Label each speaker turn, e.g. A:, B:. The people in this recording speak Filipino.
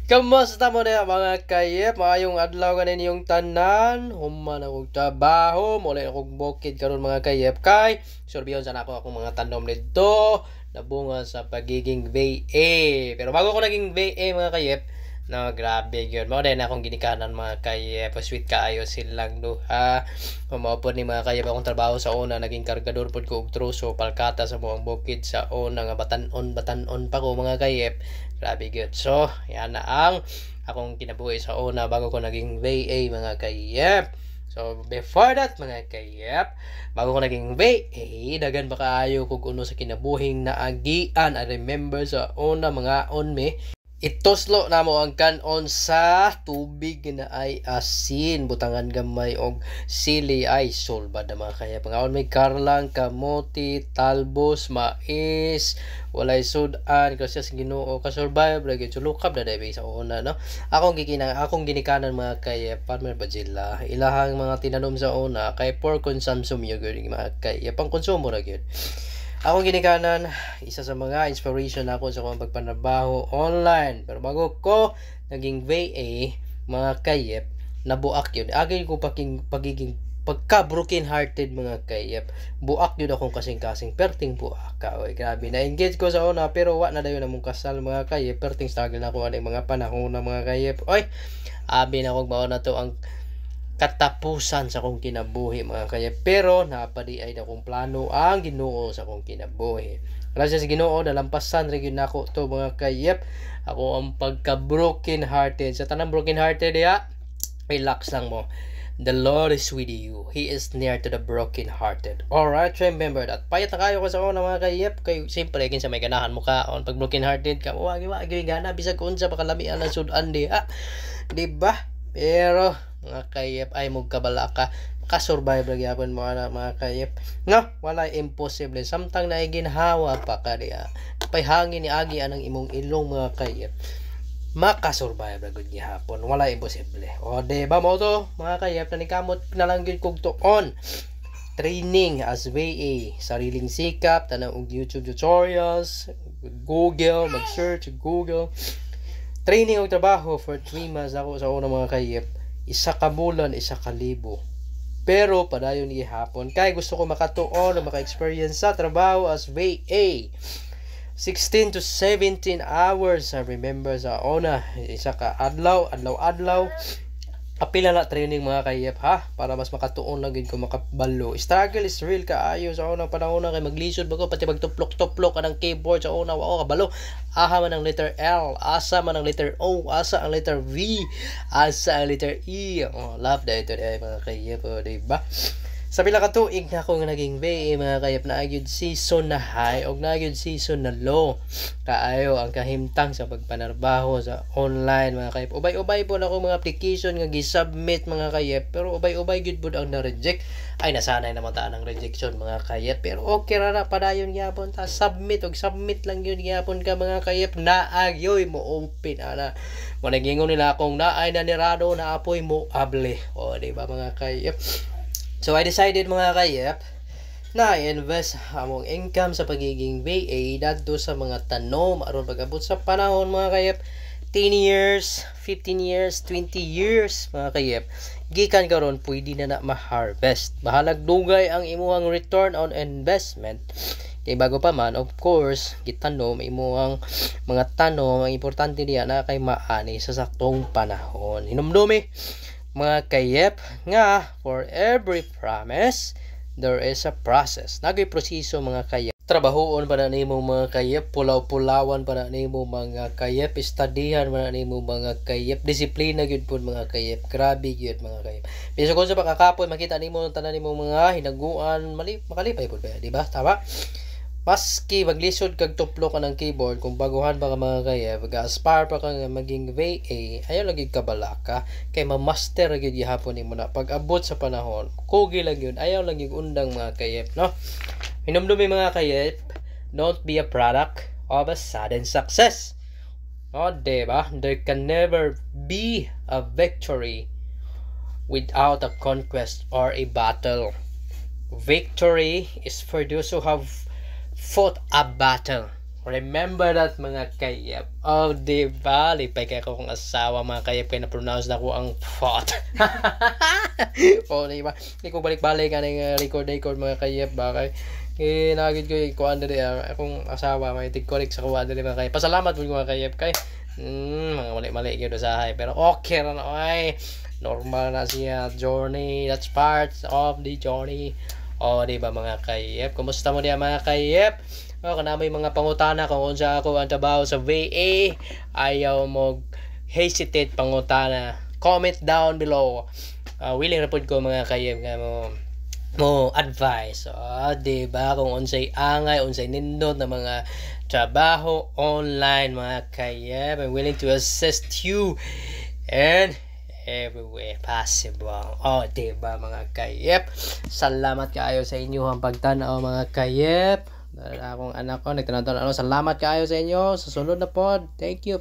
A: Kamusta mo na mga kayep? Maayong adlaw ganin yung tanan. Human akong trabaho. Mula akong bukid karon mga kayep. Kay, surbiyon sana ako akong mga tanom nito. Nabunga sa pagiging VA. Pero bago ko naging VA mga kayep, no, grabe yun. Mao din akong ginikanan mga kayep. Sweet kaayo silang duha. Mao po ni mga kayep akong trabaho sa una. Naging kargador po ko og truso. Palkata sa buong bukid sa una nga batanon pa ko mga kayep. Grabe good. So, yan na ang akong kinabuhi sa una bago ko naging VA mga kayep. So, before that mga kayep, bago ko naging VA, dagan pa kaayo kung uno sa kinabuhing naagian. I remember sa una mga me, ituslo na mo ang kanon sa tubig na ay asin, butangan gamay og sili ay solbad na mga kaya. Pangaon may karlang, kamote, talbos, mais, walay sudan kasi sa Ginoo ka-survive lagi sulukab na dai sa una no. Akong ginikanan mga kaya farmer bajila. Ilahang mga tinanom sa una kay for consumption yun mga kaya pang konsumo ra gyud. Ako ginikanan, isa sa mga inspiration ako sa kong pagpanabaho online. Pero bago ko naging VA, mga kayep, nabuak yun. Agay ko pagiging pagka-broken hearted mga kayep. Buak yun akong kasing-kasing. Perting buak ka. Oy, grabe. Na-engage ko sa una, pero wa na dayon na mong kasal mga kayep. Perting struggle na ako ng mga panahon na mga kayep. Oy, abi na akong mao na to ang katapusan sa akong kinabuhi mga kayep, pero napadi ay akong plano ang Ginoo sa akong kinabuhi. Gracias sa Ginoo nalampasan ra gyud nako to mga kayep. Ako ang pagka broken hearted sa tanang broken hearted ya, relax lang mo. The Lord is with you. He is near to the broken hearted. Alright, remember that. Payat na kayo ko sa una mga kayep. Kay simple kin sa may ganahan mo ka on pag broken hearted ka. Wagi gana bisag unsa pa kalamian ang sudan di ha. Di ba? Pero mga kayep ay magkabala ka ka-survive lagi hapon mo na mga kayep no, wala imposible samtang na ginhawa pa ka diya pay hangin ni agi anang imong ilong mga kayep maka-survive lagi gihapon, wala imposible. O diba mo to mga kayep, nanikamot na lang gyud kog tuon training as VA, sariling sikap tanang og YouTube tutorials, Google, mag-search Google, training og trabaho for 3 months ako sa una mga kayep. Isa ka bulan, isa ka libo. Pero padayon gihapon kay gusto ko makatuon o maka-experience sa trabaho as VA. 16 to 17 hours I remember sa una, isa ka adlaw. Apila na training mga kayep ha, para mas makatuon lang gid ko makabalo. Struggle is real kaayo sa unang panahon kay maglisod ba ko pati magtuplok-tuplok anang keyboard sa una wa ko kabalo. Aha man ang letter L, asa man ang letter O, asa ang letter V, asa ang letter E. Oh, love da ito mga kayep, di ba? Sa pila ka tuig na ako naging VA mga kayep, na gyud season na high og na gyud season na low. Kaayo ang kahimtang sa pagpanarbaho sa online mga kayep. Ubay-ubay po na ako mga application nga gi-submit mga kayep, pero ubay-ubay gyud pud ang na-reject. Ay nasanay naman ta ang rejection mga kayep, pero okay ra na padayon gyapon ta submit lang gyud gyapon ka mga kayep. Naagyoy mo open ana. Mo nagingon nila akong naay na nirado na apoy mo able. O di ba mga kayep? So I decided mga kayep na i-invest among income sa pagiging VA dadto sa mga tanom aron pag-abot sa panahon mga kayep 10 years, 15 years, 20 years mga kayep, gikan karon pwede na ma-harvest. Bahalag dugay ang imuhang return on investment. Kay bago pa man, of course, gitanom imuhang mga tanom, ang importante diya na kay maani sa saktong panahon. Hinumdumi mga kayep nga for every promise there is a process. Nagay proseso mga kayep. Trabahoon pa na nimo mga kayep, pulaw-pulawan pa na nimo mga kayep, studyhan pa na nimo mga kayep, disiplina gyud pud mga kayep. Grabe gyud mga kayep. Bisan kung sa pakakapon makita nimo tanan nimo mga hinaguan, makalipay pud ba, di ba? Tama? Maski maglisod kag tuplo ka ng keyboard, kung baguhan pa ka mga kayep, mag-aspire pa ka nga maging VA, ayaw lagi kabala ka, kay ma-master lagi gihapon nimo na pag-abot sa panahon. Kugi lang yun, ayaw lang yung undang mga kayep, no? Hinumdumi mga kayep, don't be a product of a sudden success. O, diba? There can never be a victory without a conquest or a battle. Victory is for those who have fought a battle. Remember that mga kayep. Oh, diba? Lipay kayo kung asawa mga kayep kaya na-pronounce na ko ang pot. Oh, diba? Hindi ko balik-balik ka ng record mga kayep. Bakay? Nagid ko yung kuhaan na rin. Akong asawa, may tig-correct sa kuhaan na rin mga kayep. Pasalamat po mga kayep kay. Mga mali-mali yun sa hay. Pero okay na ay. Normal na siya. Journey. That's part of the journey. Oh, diba mga kayep? Kumusta mo diya mga kayep? Kana may mga pangutana kung unsa ako ang trabaho sa VA, ayaw mo hesitate pangutana, comment down below. Willing ra pud ko mga kayeb nga mo advice. Di ba kung unsay angay, unsay nindot na mga trabaho online mga kayeb, I'm willing to assist you and everywhere possible. Di ba mga kayeb? Salamat kaayo sa inyong pagtanaw mga kayeb. Akong anak ko nagtanong salamat kaayo sa inyo sa sunod na pod. Thank you.